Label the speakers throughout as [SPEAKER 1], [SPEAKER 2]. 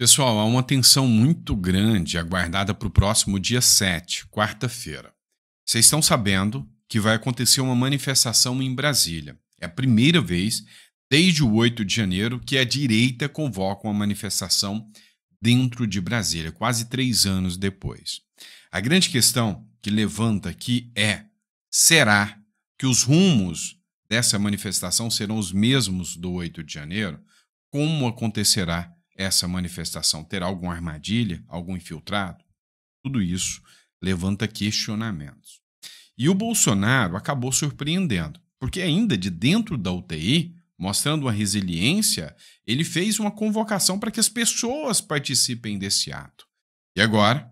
[SPEAKER 1] Pessoal, há uma tensão muito grande aguardada para o próximo dia 7, quarta-feira. Vocês estão sabendo que vai acontecer uma manifestação em Brasília. É a primeira vez desde o 8 de janeiro que a direita convoca uma manifestação dentro de Brasília, quase 3 anos depois. A grande questão que levanta aqui é: será que os rumos dessa manifestação serão os mesmos do 8 de janeiro? Como acontecerá essa manifestação? Terá alguma armadilha, algum infiltrado? Tudo isso levanta questionamentos. E o Bolsonaro acabou surpreendendo, porque ainda de dentro da UTI, mostrando uma resiliência, ele fez uma convocação para que as pessoas participem desse ato. E agora,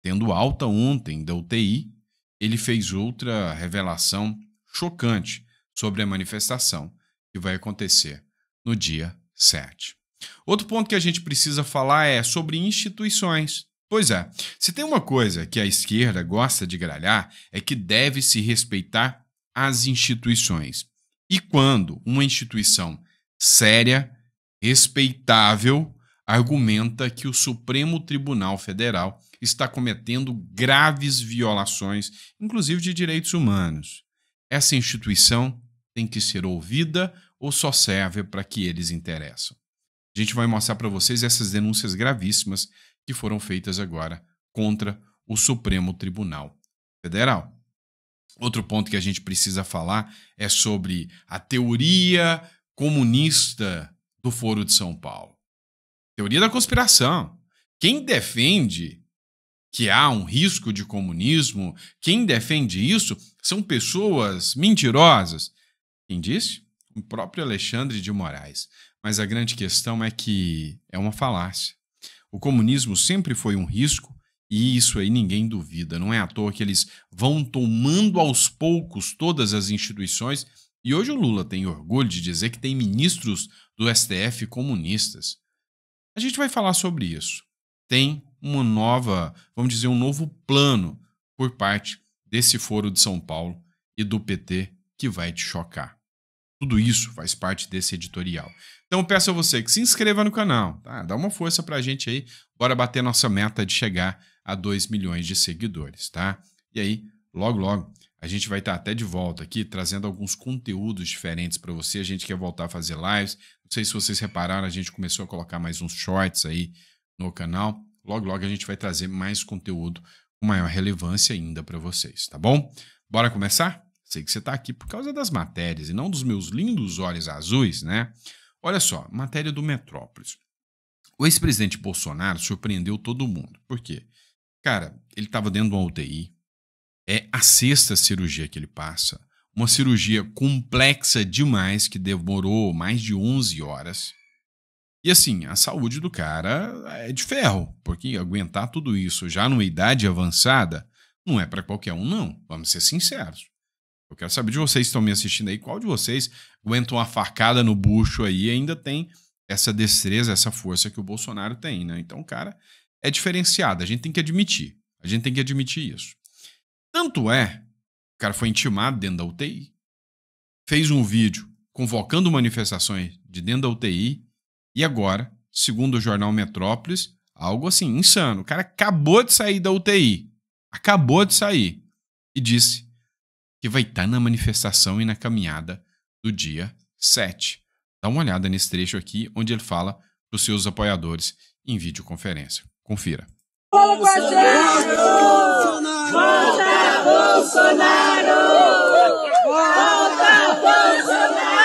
[SPEAKER 1] tendo alta ontem da UTI, ele fez outra revelação chocante sobre a manifestação que vai acontecer no dia 7. Outro ponto que a gente precisa falar é sobre instituições. Pois é, se tem uma coisa que a esquerda gosta de gralhar, é que deve se respeitar as instituições. E quando uma instituição séria, respeitável, argumenta que o Supremo Tribunal Federal está cometendo graves violações, inclusive de direitos humanos, essa instituição tem que ser ouvida ou só serve para que eles interessam? A gente vai mostrar para vocês essas denúncias gravíssimas que foram feitas agora contra o Supremo Tribunal Federal. Outro ponto que a gente precisa falar é sobre a teoria comunista do Foro de São Paulo. Teoria da conspiração. Quem defende que há um risco de comunismo, quem defende isso, são pessoas mentirosas. Quem disse? O próprio Alexandre de Moraes. Mas a grande questão é que é uma falácia. O comunismo sempre foi um risco e isso aí ninguém duvida. Não é à toa que eles vão tomando aos poucos todas as instituições e hoje o Lula tem orgulho de dizer que tem ministros do STF comunistas. A gente vai falar sobre isso. Tem uma nova, vamos dizer, um novo plano por parte desse Foro de São Paulo e do PT que vai te chocar. Tudo isso faz parte desse editorial. Então eu peço a você que se inscreva no canal, tá? Dá uma força pra gente aí, bora bater nossa meta de chegar a 2 milhões de seguidores, tá? E aí, logo logo, a gente vai estar até de volta aqui, trazendo alguns conteúdos diferentes para você. A gente quer voltar a fazer lives. Não sei se vocês repararam, a gente começou a colocar mais uns shorts aí no canal. Logo logo a gente vai trazer mais conteúdo com maior relevância ainda para vocês, tá bom? Bora começar? Sei que você está aqui por causa das matérias e não dos meus lindos olhos azuis, né? Olha só, matéria do Metrópolis. O ex-presidente Bolsonaro surpreendeu todo mundo. Por quê? Cara, ele estava dentro de uma UTI. É a 6ª cirurgia que ele passa. Uma cirurgia complexa demais que demorou mais de 11 horas. E assim, a saúde do cara é de ferro, porque aguentar tudo isso já numa idade avançada não é para qualquer um, não. Vamos ser sinceros. Eu quero saber de vocês que estão me assistindo aí, qual de vocês aguenta uma facada no bucho aí e ainda tem essa destreza, essa força que o Bolsonaro tem, né? Então, o cara é diferenciado, a gente tem que admitir. A gente tem que admitir isso. Tanto é, o cara foi intimado dentro da UTI, fez um vídeo convocando manifestações de dentro da UTI e agora, segundo o jornal Metrópolis, algo assim, insano. O cara acabou de sair da UTI, acabou de sair e disse que vai estar na manifestação e na caminhada do dia 7. Dá uma olhada nesse trecho aqui, onde ele fala para os seus apoiadores em videoconferência. Confira.
[SPEAKER 2] Bolsonaro! Volta Bolsonaro! Volta Bolsonaro!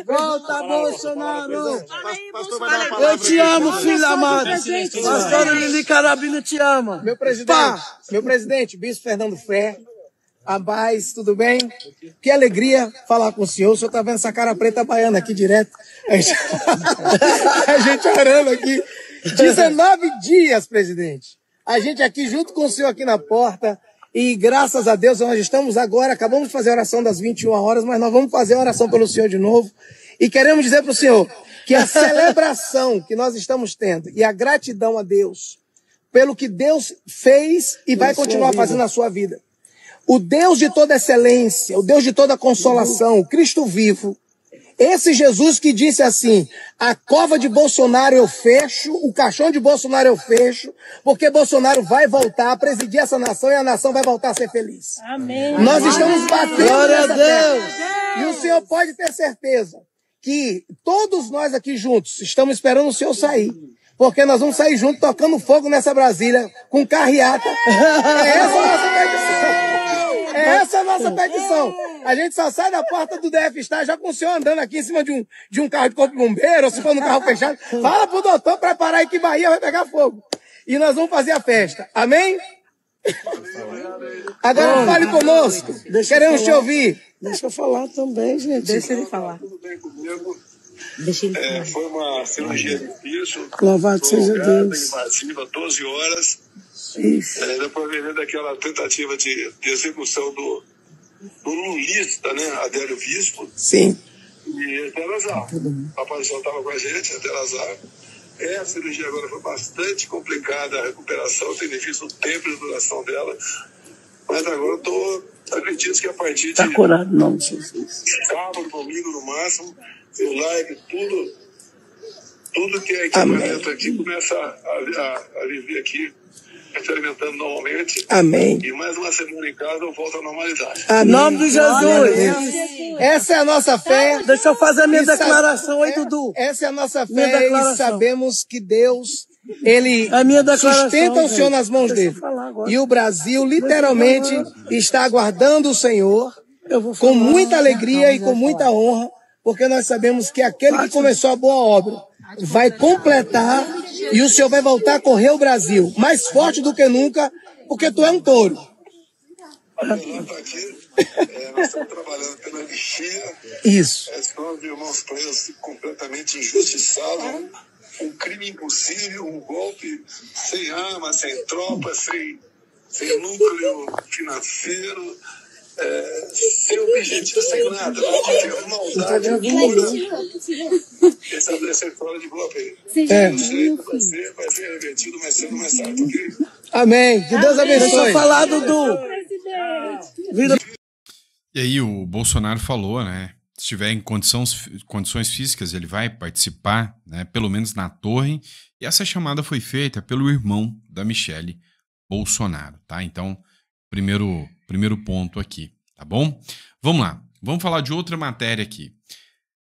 [SPEAKER 3] Volta, Bolsonaro! Eu te amo, filho da mãe! Pastor Lili Carabina te ama!
[SPEAKER 4] Meu presidente, Bispo Fernando Fé, a paz, tudo bem? Que alegria falar com o senhor tá vendo essa cara preta baiana aqui direto. A gente orando aqui. 19 dias, presidente. A gente aqui junto com o senhor aqui na porta. E graças a Deus nós estamos agora, acabamos de fazer a oração das 21 horas, mas nós vamos fazer a oração pelo senhor de novo. E queremos dizer para o senhor que a celebração que nós estamos tendo e a gratidão a Deus pelo que Deus fez e vai continuar fazendo na sua vida. o Deus de toda excelência, o Deus de toda consolação, o Cristo vivo, esse Jesus que disse assim, a cova de Bolsonaro eu fecho, o caixão de Bolsonaro eu fecho, porque Bolsonaro vai voltar a presidir essa nação e a nação vai voltar a ser feliz.
[SPEAKER 2] Amém.
[SPEAKER 4] Nós estamos batendo
[SPEAKER 3] Glória a
[SPEAKER 4] nessa
[SPEAKER 3] Deus.
[SPEAKER 4] tecla. E o Senhor pode ter certeza que todos nós aqui juntos estamos esperando o Senhor sair. Porque nós vamos sair juntos tocando fogo nessa Brasília com carreata. É essa a nossa petição. É essa a nossa petição. A gente só sai da porta do DF Star já com o senhor andando aqui em cima de um carro de corpo de bombeiro, ou se for no carro fechado. Fala pro doutor preparar aí que Bahia vai pegar fogo. E nós vamos fazer a festa. Amém? Agora fale conosco. Queremos te ouvir.
[SPEAKER 3] Deixa eu falar também, gente.
[SPEAKER 2] Deixa ele falar.
[SPEAKER 5] Tudo bem comigo?
[SPEAKER 2] Deixa ele falar.
[SPEAKER 5] Foi uma cirurgia difícil.
[SPEAKER 3] Louvado seja Deus.
[SPEAKER 5] Invasiva, 12 horas.
[SPEAKER 3] Isso.
[SPEAKER 5] Depois veio daquela tentativa de execução do lulista, né? Adélio Bispo.
[SPEAKER 4] Sim.
[SPEAKER 5] E até Lazar. A paixão estava com a gente, até Lazar. A cirurgia agora foi bastante complicada, a recuperação, tem difícil o tempo de duração dela. Mas agora acredito que a partir de
[SPEAKER 3] Está curado, não, Jesus.
[SPEAKER 5] sábado, domingo no máximo, eu live, tudo que é equipamento aqui começa a viver aqui, experimentando normalmente.
[SPEAKER 4] Amém.
[SPEAKER 5] E mais uma semana em casa eu volto à normalidade.
[SPEAKER 3] Em nome de Jesus.
[SPEAKER 4] Essa é a nossa fé.
[SPEAKER 3] Deixa eu fazer a minha
[SPEAKER 4] E sa-
[SPEAKER 3] declaração aí, Dudu.
[SPEAKER 4] Essa é a nossa
[SPEAKER 3] Minha
[SPEAKER 4] fé e
[SPEAKER 3] declaração.
[SPEAKER 4] sabemos que Deus, Ele
[SPEAKER 3] É a minha declaração,
[SPEAKER 4] sustenta o Senhor
[SPEAKER 3] gente.
[SPEAKER 4] nas mãos
[SPEAKER 3] Deixa eu
[SPEAKER 4] dele.
[SPEAKER 3] falar agora.
[SPEAKER 4] E o Brasil literalmente está aguardando o Senhor
[SPEAKER 3] Eu vou
[SPEAKER 4] com
[SPEAKER 3] falar.
[SPEAKER 4] muita alegria e
[SPEAKER 3] Não, vou
[SPEAKER 4] com muita
[SPEAKER 3] falar.
[SPEAKER 4] honra, porque nós sabemos que aquele que começou a boa obra vai completar e o Senhor vai voltar a correr o Brasil mais forte do que nunca, porque tu é um touro.
[SPEAKER 5] Lá tá aqui, nós estamos trabalhando pela anistia.
[SPEAKER 4] Isso.
[SPEAKER 5] São os irmãos presos completamente injustiçados, um crime impossível, um golpe sem arma, sem tropa, sem núcleo financeiro, sem objetivo, sem nada. Maldade pura. Essa história de golpe aí. Eu sei que vai ser revertido mais cedo ou mais tarde, ok?
[SPEAKER 4] Amém. Que Deus
[SPEAKER 3] Deixa
[SPEAKER 4] abençoe.
[SPEAKER 3] eu falar, Dudu. Vida
[SPEAKER 1] E aí o Bolsonaro falou, né? Se tiver em condições físicas, ele vai participar, né? Pelo menos na torre. E essa chamada foi feita pelo irmão da Michelle Bolsonaro, tá? Então, primeiro ponto aqui, tá bom? Vamos lá. Vamos falar de outra matéria aqui.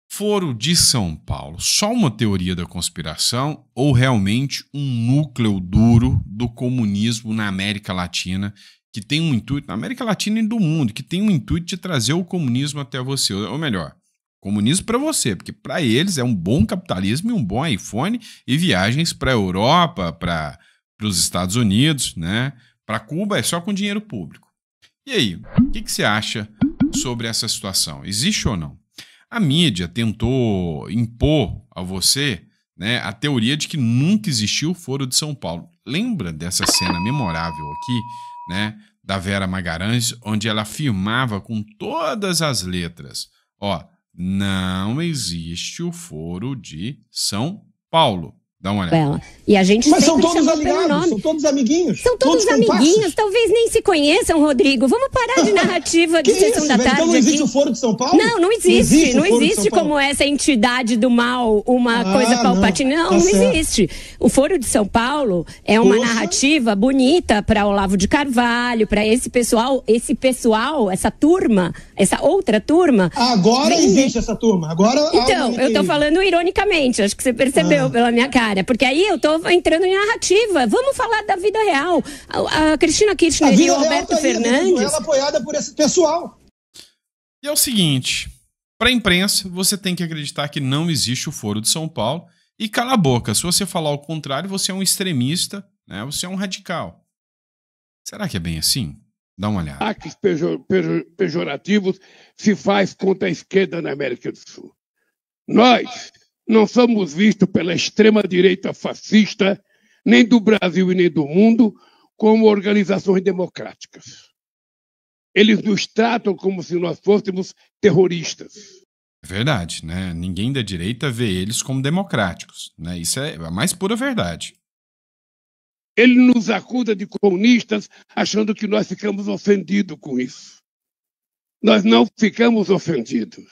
[SPEAKER 1] Foro de São Paulo, só uma teoria da conspiração ou realmente um núcleo duro do comunismo na América Latina que tem um intuito, na América Latina e do mundo, que tem um intuito de trazer o comunismo até você, ou melhor, comunismo para você, porque para eles é um bom capitalismo e um bom iPhone e viagens para a Europa, para os Estados Unidos, né? Para Cuba é só com dinheiro público. E aí, o que você acha sobre essa situação? Existe ou não? A mídia tentou impor a você, né, a teoria de que nunca existiu o Foro de São Paulo. Lembra dessa cena memorável aqui, né, da Vera Magalhães, onde ela afirmava com todas as letras, ó, não existe o Foro de São Paulo. Dá uma olhada.
[SPEAKER 6] Ela. E a gente
[SPEAKER 7] Mas são
[SPEAKER 6] sempre
[SPEAKER 7] todos
[SPEAKER 6] chamou pelo
[SPEAKER 7] aliados,
[SPEAKER 6] nome.
[SPEAKER 7] são todos amiguinhos.
[SPEAKER 6] São todos amiguinhos,
[SPEAKER 7] comparsas.
[SPEAKER 6] talvez nem se conheçam, Rodrigo. Vamos parar de narrativa de
[SPEAKER 7] Que
[SPEAKER 6] sessão
[SPEAKER 7] isso,
[SPEAKER 6] da
[SPEAKER 7] velho?
[SPEAKER 6] tarde
[SPEAKER 7] Então não existe
[SPEAKER 6] aqui.
[SPEAKER 7] o Foro de São Paulo?
[SPEAKER 6] Não existe. Não
[SPEAKER 7] o Foro de
[SPEAKER 6] existe
[SPEAKER 7] São Paulo?
[SPEAKER 6] como essa entidade do mal, uma coisa
[SPEAKER 7] não.
[SPEAKER 6] palpatina. Não,
[SPEAKER 7] Tá
[SPEAKER 6] não
[SPEAKER 7] certo.
[SPEAKER 6] existe. O Foro de São Paulo é uma
[SPEAKER 7] Poxa.
[SPEAKER 6] narrativa bonita para Olavo de Carvalho, para esse pessoal, essa turma, essa outra turma.
[SPEAKER 7] Agora
[SPEAKER 6] Vender.
[SPEAKER 7] existe essa turma. Agora há
[SPEAKER 6] Então,
[SPEAKER 7] um
[SPEAKER 6] eu tô
[SPEAKER 7] mecanismo.
[SPEAKER 6] falando ironicamente, acho que você percebeu pela minha cara, porque aí eu tô entrando em narrativa. Vamos falar da vida real. A Cristina
[SPEAKER 7] A
[SPEAKER 6] Kirchner e
[SPEAKER 7] vida
[SPEAKER 6] o
[SPEAKER 7] real
[SPEAKER 6] Roberto
[SPEAKER 7] tá aí, a
[SPEAKER 6] Fernandes.
[SPEAKER 7] Venezuela apoiada por esse pessoal.
[SPEAKER 1] E é o seguinte, para a imprensa, você tem que acreditar que não existe o Foro de São Paulo e cala a boca. Se você falar o contrário, você é um extremista, né? Você é um radical. Será que é bem assim? Dá uma olhada.
[SPEAKER 8] Ataques pejorativos se faz contra a esquerda na América do Sul. Nós não somos vistos pela extrema-direita fascista, nem do Brasil e nem do mundo, como organizações democráticas. Eles nos tratam como se nós fôssemos terroristas.
[SPEAKER 1] É verdade, né? Ninguém da direita vê eles como democráticos, né? Isso é a mais pura verdade.
[SPEAKER 8] Ele nos acusa de comunistas, achando que nós ficamos ofendidos com isso. Nós não ficamos ofendidos.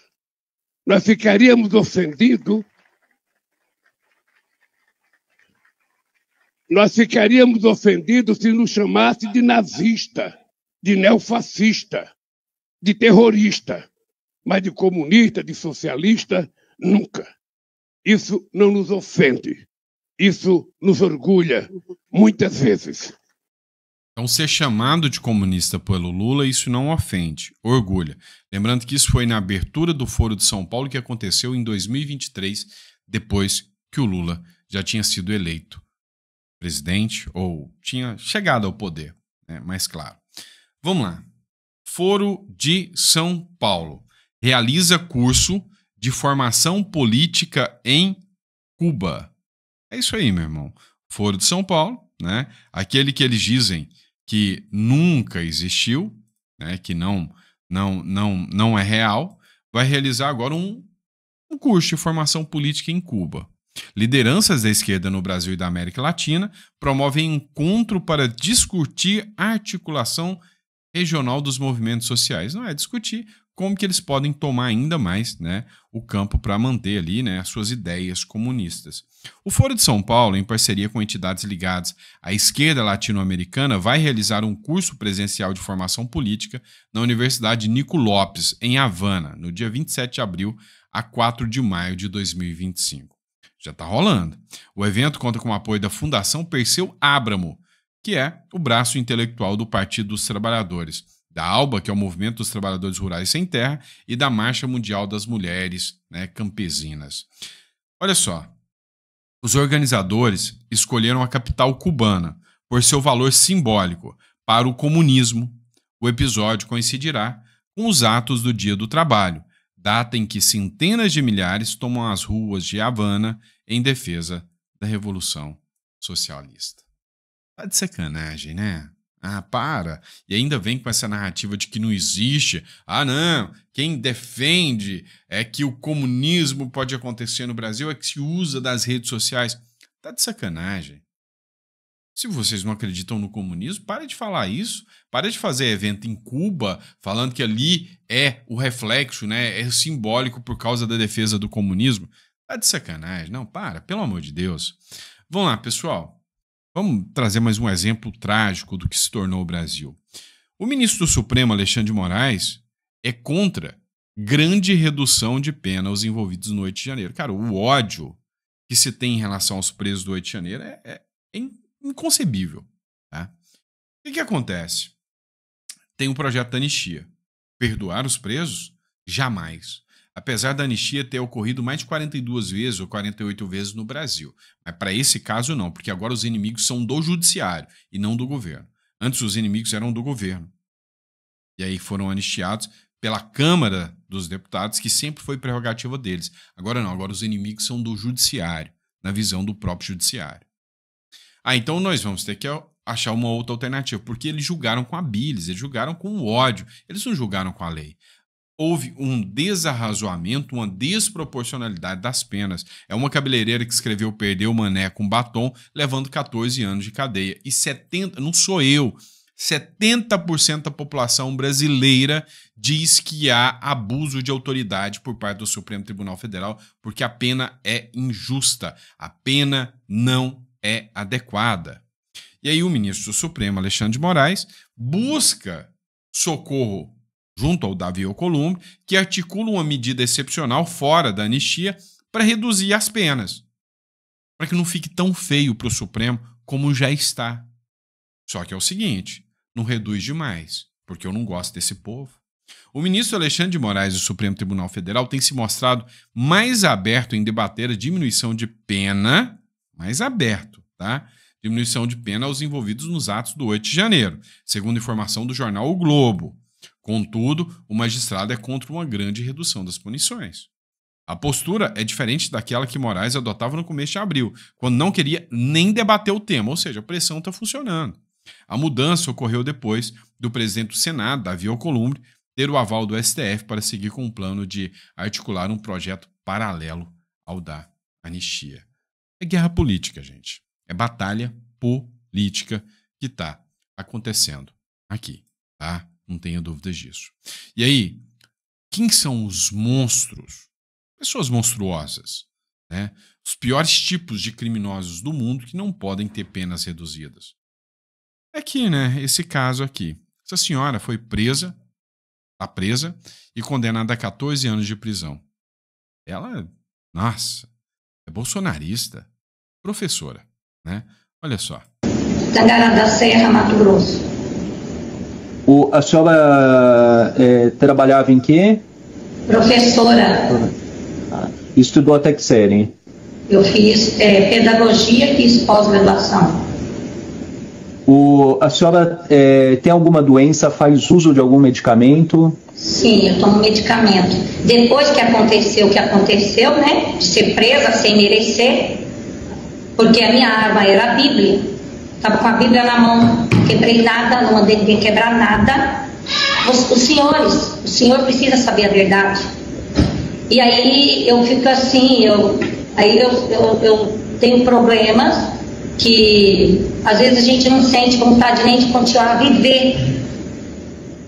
[SPEAKER 8] Nós ficaríamos ofendidos. Nós ficaríamos ofendidos se nos chamasse de nazista, de neofascista, de terrorista, mas de comunista, de socialista, nunca. Isso não nos ofende. Isso nos orgulha, muitas vezes.
[SPEAKER 1] Então, ser chamado de comunista pelo Lula, isso não ofende, orgulha. Lembrando que isso foi na abertura do Foro de São Paulo, que aconteceu em 2023, depois que o Lula já tinha sido eleito presidente, ou tinha chegado ao poder, né? Mais claro. Vamos lá. Foro de São Paulo realiza curso de formação política em Cuba. É isso aí, meu irmão. Foro de São Paulo, né? Aquele que eles dizem que nunca existiu, né? Que não é real, vai realizar agora um curso de formação política em Cuba. Lideranças da esquerda no Brasil e da América Latina promovem encontro para discutir a articulação regional dos movimentos sociais. Não é discutir como que eles podem tomar ainda mais, né, o campo para manter ali, né, as suas ideias comunistas. O Foro de São Paulo, em parceria com entidades ligadas à esquerda latino-americana, vai realizar um curso presencial de formação política na Universidade Nico Lopes, em Havana, no dia 27 de abril a 4 de maio de 2025. Já está rolando. O evento conta com o apoio da Fundação Perseu Abramo, que é o braço intelectual do Partido dos Trabalhadores, da ALBA, que é o Movimento dos Trabalhadores Rurais Sem Terra, e da Marcha Mundial das Mulheres, né, Campesinas. Olha só, os organizadores escolheram a capital cubana por seu valor simbólico para o comunismo. O episódio coincidirá com os atos do Dia do Trabalho, data em que centenas de milhares tomam as ruas de Havana em defesa da Revolução Socialista. Tá de sacanagem, né? Ah, para. E ainda vem com essa narrativa de que não existe. Ah, não. Quem defende é que o comunismo pode acontecer no Brasil é que se usa das redes sociais. Tá de sacanagem. Se vocês não acreditam no comunismo, para de falar isso. Para de fazer evento em Cuba falando que ali é o reflexo, né? É simbólico por causa da defesa do comunismo. Tá de sacanagem. Não, para. Pelo amor de Deus. Vamos lá, pessoal. Vamos trazer mais um exemplo trágico do que se tornou o Brasil. O ministro do Supremo, Alexandre de Moraes, é contra grande redução de pena aos envolvidos no 8 de janeiro. Cara, o ódio que se tem em relação aos presos do 8 de janeiro é inconcebível. Tá? O que acontece? Tem um projeto da anistia. Perdoar os presos? Jamais. Apesar da anistia ter ocorrido mais de 42 vezes ou 48 vezes no Brasil. Mas para esse caso não, porque agora os inimigos são do judiciário e não do governo. Antes os inimigos eram do governo. E aí foram anistiados pela Câmara dos Deputados, que sempre foi prerrogativa deles. Agora não, agora os inimigos são do judiciário, na visão do próprio judiciário. Ah, então nós vamos ter que achar uma outra alternativa, porque eles julgaram com a bilis, eles julgaram com o ódio, eles não julgaram com a lei. Houve um desarrazoamento, uma desproporcionalidade das penas. É uma cabeleireira que escreveu "Perdeu o mané com batom", levando 14 anos de cadeia. E 70%, não sou eu, 70% da população brasileira diz que há abuso de autoridade por parte do Supremo Tribunal Federal, porque a pena é injusta, a pena não é adequada. E aí o ministro do Supremo, Alexandre de Moraes, busca socorro junto ao Davi Alcolumbre, que articula uma medida excepcional fora da anistia para reduzir as penas, para que não fique tão feio para o Supremo como já está. Só que é o seguinte, não reduz demais, porque eu não gosto desse povo. O ministro Alexandre de Moraes do Supremo Tribunal Federal tem se mostrado mais aberto em debater a diminuição de pena, mais aberto, tá? Diminuição de pena aos envolvidos nos atos do 8 de janeiro, segundo informação do jornal O Globo. Contudo, o magistrado é contra uma grande redução das punições. A postura é diferente daquela que Moraes adotava no começo de abril, quando não queria nem debater o tema, ou seja, a pressão está funcionando. A mudança ocorreu depois do presidente do Senado, Davi Alcolumbre, ter o aval do STF para seguir com o plano de articular um projeto paralelo ao da anistia. É guerra política, gente. É batalha política. política que está acontecendo aqui, tá? Não tenha dúvidas disso. E aí, quem são os monstros? Pessoas monstruosas, né? Os piores tipos de criminosos do mundo que não podem ter penas reduzidas. É aqui, né? Esse caso aqui. Essa senhora foi presa, está presa e condenada a 14 anos de prisão. Ela, nossa, é bolsonarista, professora, né? Olha só.
[SPEAKER 9] Tangará da Serra, Mato Grosso.
[SPEAKER 10] A senhora trabalhava em quê?
[SPEAKER 9] Professora.
[SPEAKER 10] Estudou até que série?
[SPEAKER 9] Eu fiz pedagogia, fiz pós-graduação.
[SPEAKER 10] A senhora tem alguma doença, faz uso de algum medicamento?
[SPEAKER 9] Sim, eu tomo medicamento. Depois que aconteceu o que aconteceu, né, de ser presa sem merecer, porque a minha arma era a Bíblia, estava com a Bíblia na mão, não quebrei nada, não mandei ninguém quebrar nada. O senhor precisa saber a verdade. E aí eu fico assim, eu tenho problemas que às vezes a gente não sente vontade nem de continuar a viver.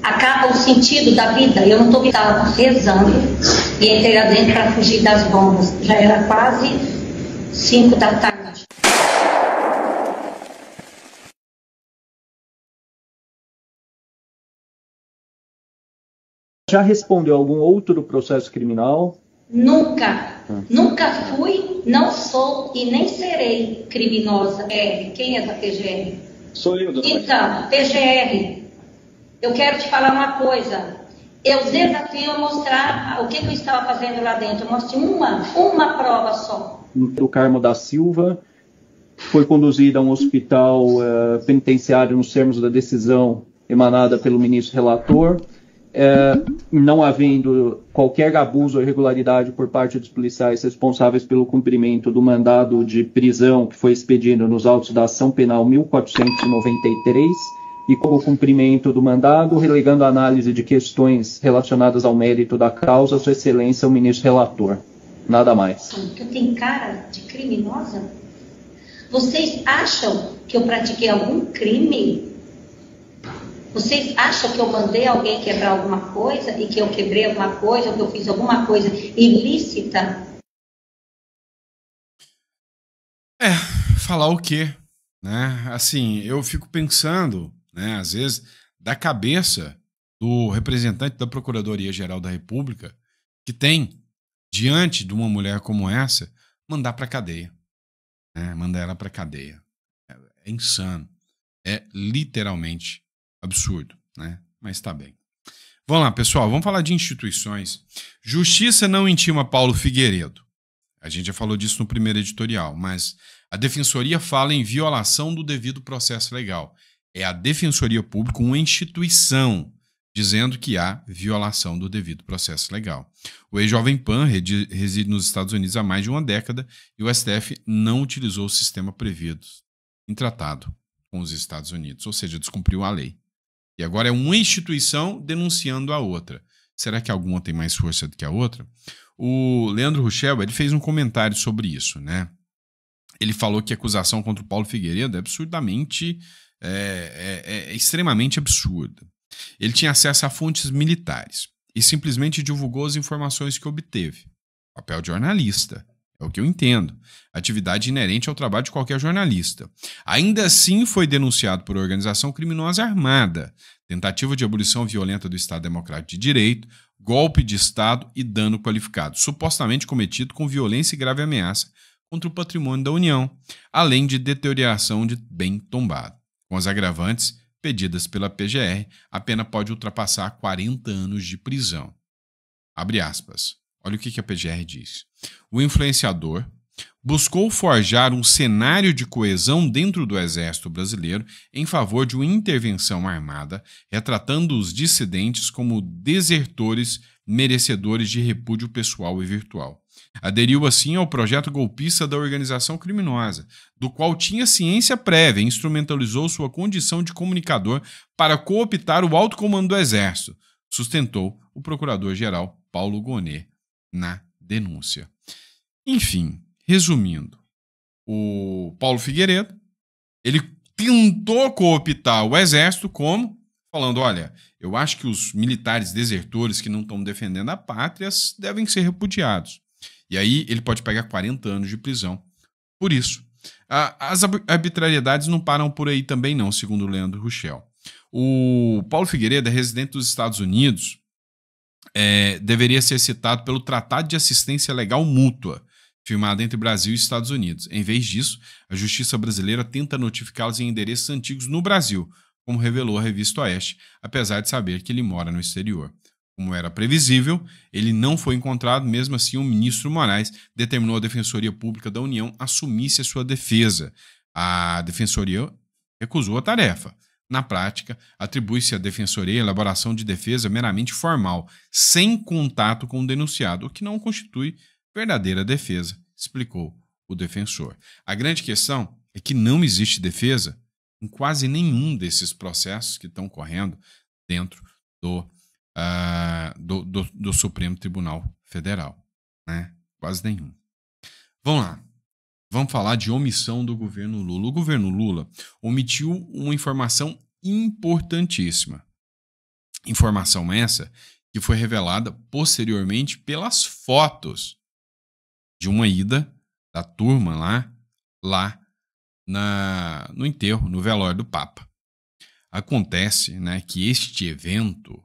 [SPEAKER 9] Acaba o sentido da vida. Eu não estava rezando e entrei lá dentro para fugir das bombas. Já era quase 5 da tarde.
[SPEAKER 10] Já respondeu algum outro processo criminal?
[SPEAKER 9] Nunca fui, não sou e nem serei criminosa. Quem é da PGR?
[SPEAKER 10] Sou eu, dona
[SPEAKER 9] Então, PGR, eu quero te falar uma coisa. Eu desafio a mostrar o que eu estava fazendo lá dentro. Eu mostrei uma prova só.
[SPEAKER 10] Do Carmo da Silva, foi conduzida a um hospital penitenciário nos termos da decisão emanada pelo ministro relator. Não havendo qualquer abuso ou irregularidade por parte dos policiais responsáveis pelo cumprimento do mandado de prisão que foi expedido nos autos da ação penal 1493 e com o cumprimento do mandado, relegando a análise de questões relacionadas ao mérito da causa, Sua Excelência, o ministro relator. Nada mais.
[SPEAKER 9] Eu tenho cara de criminosa? Vocês acham que eu pratiquei algum crime? Vocês acham que eu mandei alguém quebrar alguma coisa e que eu quebrei alguma coisa ou que eu fiz alguma coisa ilícita?
[SPEAKER 1] Falar o quê? Né? Assim, eu fico pensando, né, às vezes, da cabeça do representante da Procuradoria-Geral da República que tem, diante de uma mulher como essa, mandar para cadeia. Né? Mandar ela para cadeia. É insano. É literalmente absurdo, né? Mas tá bem. Vamos lá, pessoal, vamos falar de instituições. Justiça não intima Paulo Figueiredo. A gente já falou disso no primeiro editorial, mas a Defensoria fala em violação do devido processo legal. É a Defensoria Pública, uma instituição, dizendo que há violação do devido processo legal. O ex-Jovem Pan reside nos Estados Unidos há mais de uma década e o STF não utilizou o sistema previsto em tratado com os Estados Unidos, ou seja, descumpriu a lei. E agora é uma instituição denunciando a outra. Será que alguma tem mais força do que a outra? O Leandro Rochel, ele fez um comentário sobre isso, né? Ele falou que a acusação contra o Paulo Figueiredo é absurdamente, extremamente absurda. Ele tinha acesso a fontes militares e simplesmente divulgou as informações que obteve. Papel de jornalista. É o que eu entendo. Atividade inerente ao trabalho de qualquer jornalista. Ainda assim, foi denunciado por organização criminosa armada, tentativa de abolição violenta do Estado Democrático de Direito, golpe de Estado e dano qualificado, supostamente cometido com violência e grave ameaça contra o patrimônio da União, além de deterioração de bem tombado. Com as agravantes pedidas pela PGR, a pena pode ultrapassar 40 anos de prisão. Abre aspas. Olha o que a PGR diz. O influenciador buscou forjar um cenário de coesão dentro do Exército Brasileiro em favor de uma intervenção armada, retratando os dissidentes como desertores merecedores de repúdio pessoal e virtual. Aderiu assim ao projeto golpista da organização criminosa, do qual tinha ciência prévia e instrumentalizou sua condição de comunicador para cooptar o alto comando do Exército, sustentou o procurador-geral Paulo Gonet na denúncia. Enfim, resumindo, o Paulo Figueiredo, ele tentou cooptar o exército como falando, olha, eu acho que os militares desertores que não estão defendendo a pátria devem ser repudiados. E aí ele pode pegar 40 anos de prisão por isso. As arbitrariedades não param por aí também não, segundo o Leandro Ruschel. O Paulo Figueiredo é residente dos Estados Unidos, deveria ser citado pelo Tratado de Assistência Legal Mútua, firmado entre Brasil e Estados Unidos. Em vez disso, a justiça brasileira tenta notificá-los em endereços antigos no Brasil, como revelou a revista Oeste, apesar de saber que ele mora no exterior. Como era previsível, ele não foi encontrado, mesmo assim o ministro Moraes determinou a Defensoria Pública da União assumisse a sua defesa. A Defensoria recusou a tarefa. Na prática, atribui-se à Defensoria a elaboração de defesa meramente formal, sem contato com o denunciado, o que não constitui verdadeira defesa, explicou o defensor. A grande questão é que não existe defesa em quase nenhum desses processos que estão correndo dentro do Supremo Tribunal Federal, né? Quase nenhum. Vamos lá. Vamos falar de omissão do governo Lula. O governo Lula omitiu uma informação importantíssima. Informação essa que foi revelada posteriormente pelas fotos de uma ida da turma lá no enterro, no velório do Papa. Acontece, né, que este evento,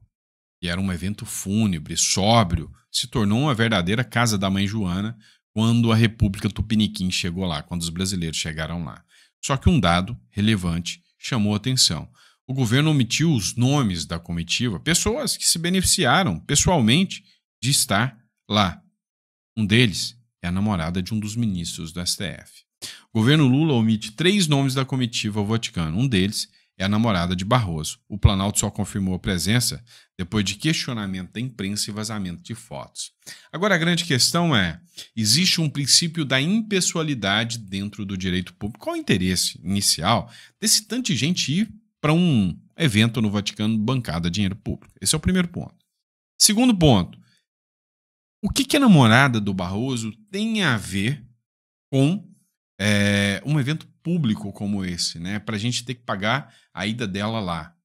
[SPEAKER 1] que era um evento fúnebre, sóbrio, se tornou uma verdadeira casa da mãe Joana quando a República Tupiniquim chegou lá, quando os brasileiros chegaram lá. Só que um dado relevante chamou a atenção. O governo omitiu os nomes da comitiva, pessoas que se beneficiaram pessoalmente de estar lá. Um deles é a namorada de um dos ministros do STF. O governo Lula omite 3 nomes da comitiva ao Vaticano. Um deles é a namorada de Barroso. O Planalto só confirmou a presença depois de questionamento da imprensa e vazamento de fotos. Agora, a grande questão é, existe um princípio da impessoalidade dentro do direito público. Qual o interesse inicial desse tanto de gente ir para um evento no Vaticano bancado a dinheiro público? Esse é o primeiro ponto. Segundo ponto, o que a namorada do Barroso tem a ver com um evento público como esse, né? Para a gente ter que pagar a ida dela lá.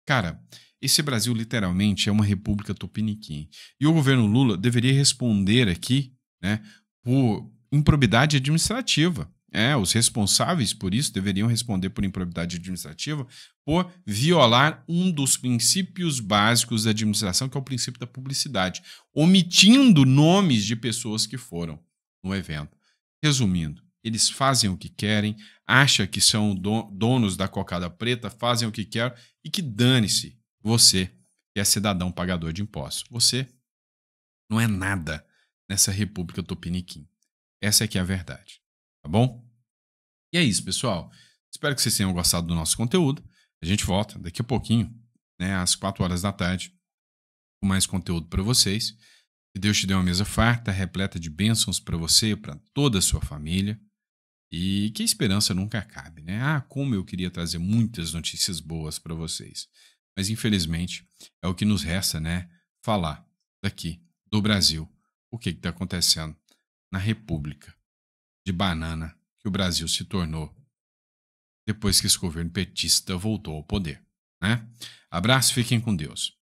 [SPEAKER 1] Cara, esse Brasil literalmente é uma república tupiniquim. E o governo Lula deveria responder aqui, né, por improbidade administrativa. Os responsáveis por isso deveriam responder por improbidade administrativa por violar um dos princípios básicos da administração, que é o princípio da publicidade, omitindo nomes de pessoas que foram no evento. Resumindo, eles fazem o que querem, acham que são donos da cocada preta, fazem o que querem e que dane-se você, que é cidadão pagador de impostos. Você não é nada nessa república tupiniquim. Essa é que é a verdade. Tá bom? E é isso, pessoal. Espero que vocês tenham gostado do nosso conteúdo. A gente volta daqui a pouquinho, né, às 4 horas da tarde, com mais conteúdo para vocês. Que Deus te dê uma mesa farta, repleta de bênçãos para você e para toda a sua família. E que a esperança nunca acabe, né? Como eu queria trazer muitas notícias boas para vocês. Mas, infelizmente, é o que nos resta, né? Falar daqui, do Brasil, o que está acontecendo na República de Banana que o Brasil se tornou depois que esse governo petista voltou ao poder, né? Abraço, fiquem com Deus.